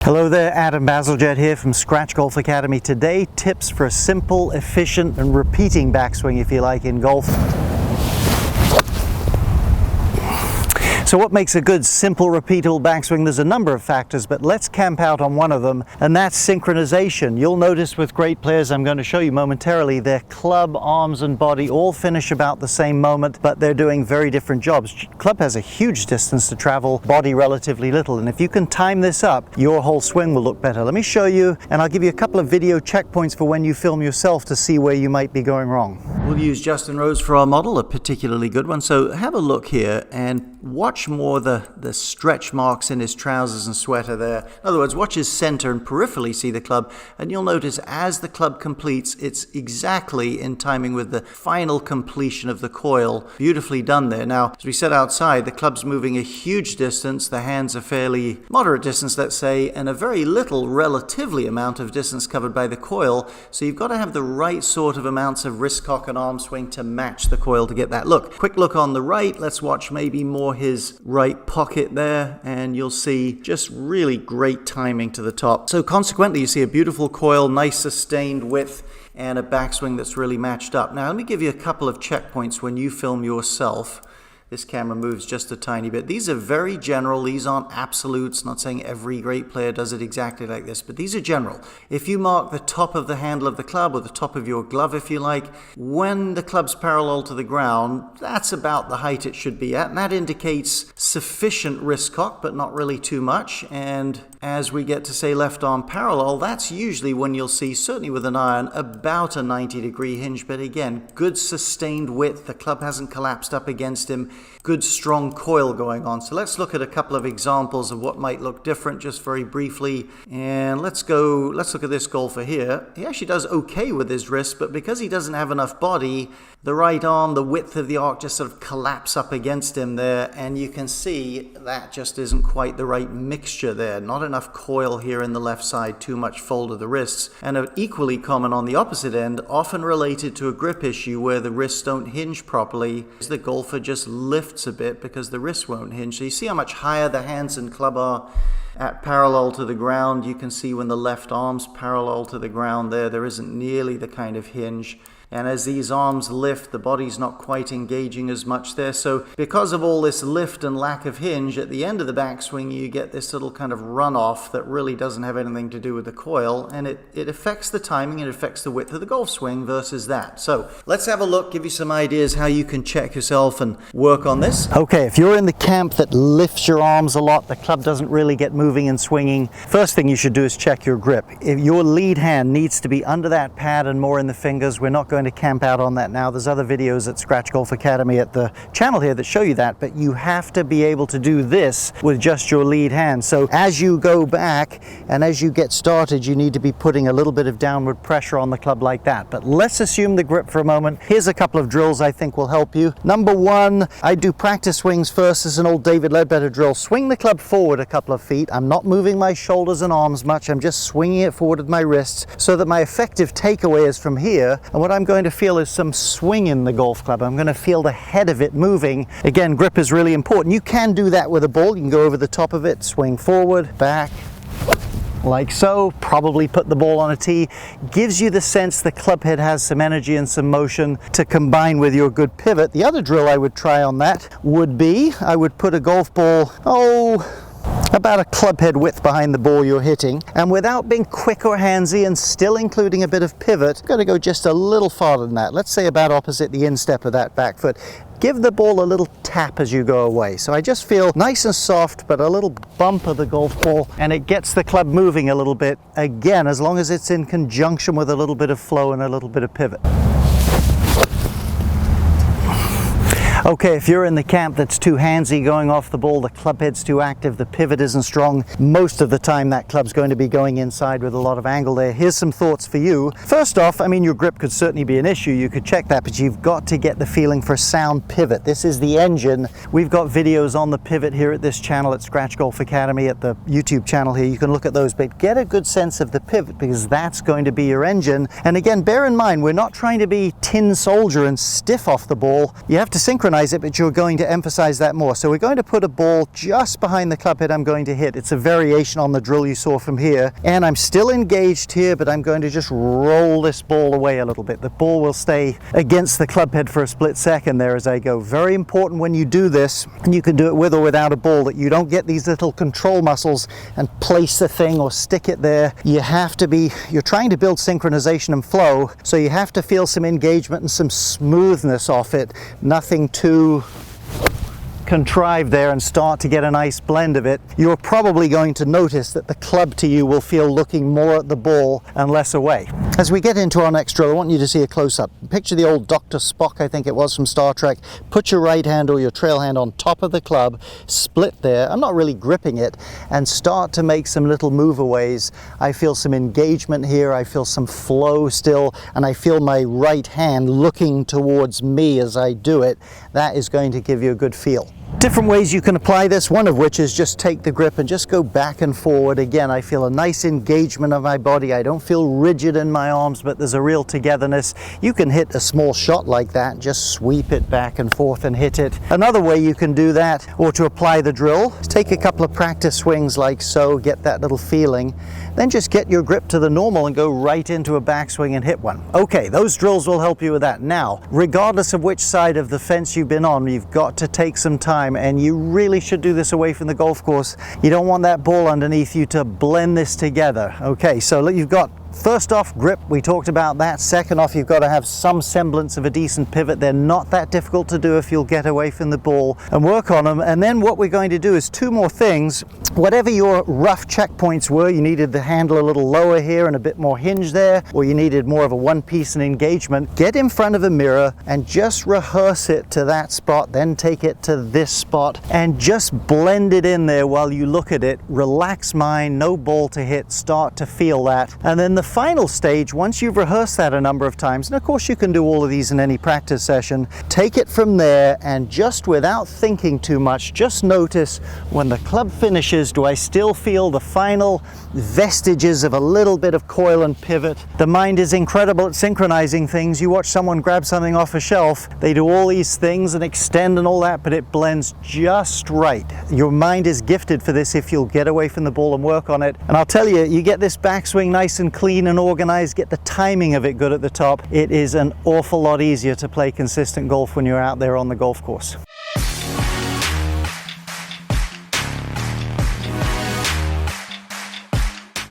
Hello there, Adam Bazalgette here from Scratch Golf Academy. Today, tips for a simple, efficient and repeating backswing, if you like, in golf. So what makes a good, simple, repeatable backswing? There's a number of factors, but let's camp out on one of them, and that's synchronization. You'll notice with great players, I'm going to show you momentarily, their club, arms and body all finish about the same moment, but they're doing very different jobs. Club has a huge distance to travel, body relatively little, and if you can time this up, your whole swing will look better. Let me show you, and I'll give you a couple of video checkpoints for when you film yourself to see where you might be going wrong. We'll use Justin Rose for our model, a particularly good one. So have a look here and watch more the stretch marks in his trousers and sweater there. In other words, watch his center and peripherally see the club, and you'll notice as the club completes, it's exactly in timing with the final completion of the coil. Beautifully done there. Now, as we said outside, the club's moving a huge distance, the hands are fairly moderate distance, let's say, and a very little relatively amount of distance covered by the coil, so you've got to have the right sort of amounts of wrist cock and arm swing to match the coil to get that look. Quick look on the right, let's watch maybe more his right pocket there, and you'll see just really great timing to the top. So consequently, you see a beautiful coil, nice sustained width, and a backswing that's really matched up. Now let me give you a couple of checkpoints when you film yourself. This camera moves just a tiny bit. These are very general. These aren't absolutes. Not saying every great player does it exactly like this, but these are general. If you mark the top of the handle of the club, or the top of your glove if you like, when the club's parallel to the ground, that's about the height it should be at, and that indicates sufficient wrist cock, but not really too much. And as we get to, say, left arm parallel, that's usually when you'll see, certainly with an iron, about a 90-degree hinge, but again, good sustained width. The club hasn't collapsed up against him. Good strong coil going on. So let's look at a couple of examples of what might look different just very briefly. And let's look at this golfer here. He actually does okay with his wrist, but because he doesn't have enough body, the right arm, the width of the arc just sort of collapse up against him there, and you can see that just isn't quite the right mixture there. Not enough coil here in the left side, too much fold of the wrists. And equally common on the opposite end, often related to a grip issue where the wrists don't hinge properly, the golfer just lifts a bit because the wrists won't hinge. So you see how much higher the hands and club are at parallel to the ground. You can see when the left arm's parallel to the ground there isn't nearly the kind of hinge. And as these arms lift, the body's not quite engaging as much there. So because of all this lift and lack of hinge, at the end of the backswing, you get this little kind of runoff that really doesn't have anything to do with the coil. And it affects the timing, it affects the width of the golf swing versus that. So let's have a look, give you some ideas how you can check yourself and work on this. Okay, if you're in the camp that lifts your arms a lot, the club doesn't really get moving and swinging, first thing you should do is check your grip. If your lead hand needs to be under that pad and more in the fingers, we're not going to camp out on that now. There's other videos at Scratch Golf Academy at the channel here that show you that, but you have to be able to do this with just your lead hand. So as you go back and as you get started, you need to be putting a little bit of downward pressure on the club like that. But let's assume the grip for a moment. Here's a couple of drills I think will help you. Number one, I do practice swings first as an old David Leadbetter drill. Swing the club forward a couple of feet. I'm not moving my shoulders and arms much. I'm just swinging it forward with my wrists so that my effective takeaway is from here. And what I'm going to feel is some swing in the golf club. I'm going to feel the head of it moving. Again, grip is really important. You can do that with a ball. You can go over the top of it, swing forward, back, like so. Probably put the ball on a tee. Gives you the sense the club head has some energy and some motion to combine with your good pivot. The other drill I would try on that would be, I would put a golf ball, about a club head width behind the ball you're hitting, and without being quick or handsy and still including a bit of pivot, got to go just a little farther than that. Let's say about opposite the instep of that back foot. Give the ball a little tap as you go away. So I just feel nice and soft, but a little bump of the golf ball, and it gets the club moving a little bit. Again, as long as it's in conjunction with a little bit of flow and a little bit of pivot. Okay, if you're in the camp that's too handsy going off the ball, the club head's too active, the pivot isn't strong, most of the time that club's going to be going inside with a lot of angle there. Here's some thoughts for you. First off, I mean, your grip could certainly be an issue. You could check that, but you've got to get the feeling for sound pivot. This is the engine. We've got videos on the pivot here at this channel at Scratch Golf Academy, at the YouTube channel here. You can look at those, but get a good sense of the pivot because that's going to be your engine. And again, bear in mind, we're not trying to be tin soldier and stiff off the ball. You have to synchronize synchronize it, but you're going to emphasize that more. So we're going to put a ball just behind the club head I'm going to hit. It's a variation on the drill you saw from here. And I'm still engaged here, but I'm going to just roll this ball away a little bit. The ball will stay against the club head for a split second there as I go. Very important when you do this, and you can do it with or without a ball, that you don't get these little control muscles and place the thing or stick it there. You have to be, you're trying to build synchronization and flow, so you have to feel some engagement and some smoothness off it. Nothing too contrived there, and start to get a nice blend of it. You're probably going to notice that the club to you will feel looking more at the ball and less away. As we get into our next drill, I want you to see a close-up. Picture the old Dr. Spock, I think it was, from Star Trek. Put your right hand or your trail hand on top of the club, split there, I'm not really gripping it, and start to make some little move-aways. I feel some engagement here, I feel some flow still, and I feel my right hand looking towards me as I do it. That is going to give you a good feel. Different ways you can apply this, one of which is just take the grip and just go back and forward. Again, I feel a nice engagement of my body. I don't feel rigid in my arms, but there's a real togetherness. You can hit a small shot like that, just sweep it back and forth and hit it. Another way you can do that, or to apply the drill, is take a couple of practice swings like so, get that little feeling, then just get your grip to the normal and go right into a backswing and hit one. Okay, those drills will help you with that. Now, regardless of which side of the fence you've been on, you've got to take some time, and you really should do this away from the golf course. You don't want that ball underneath you to blend this together. Okay, so look, you've got first off, grip, we talked about that. Second off, you've got to have some semblance of a decent pivot. They're not that difficult to do if you'll get away from the ball and work on them. And then what we're going to do is two more things. Whatever your rough checkpoints were, you needed the handle a little lower here and a bit more hinge there, or you needed more of a one piece and engagement, get in front of a mirror and just rehearse it to that spot, then take it to this spot and just blend it in there while you look at it. Relax mind, no ball to hit, start to feel that. And then the final stage, once you've rehearsed that a number of times, and of course you can do all of these in any practice session, take it from there and just without thinking too much, just notice when the club finishes, do I still feel the final vestiges of a little bit of coil and pivot? The mind is incredible at synchronizing things. You watch someone grab something off a shelf, they do all these things and extend and all that, but it blends just right. Your mind is gifted for this if you'll get away from the ball and work on it. And I'll tell you, you get this backswing nice and clean and organized, get the timing of it good at the top, it is an awful lot easier to play consistent golf when you're out there on the golf course.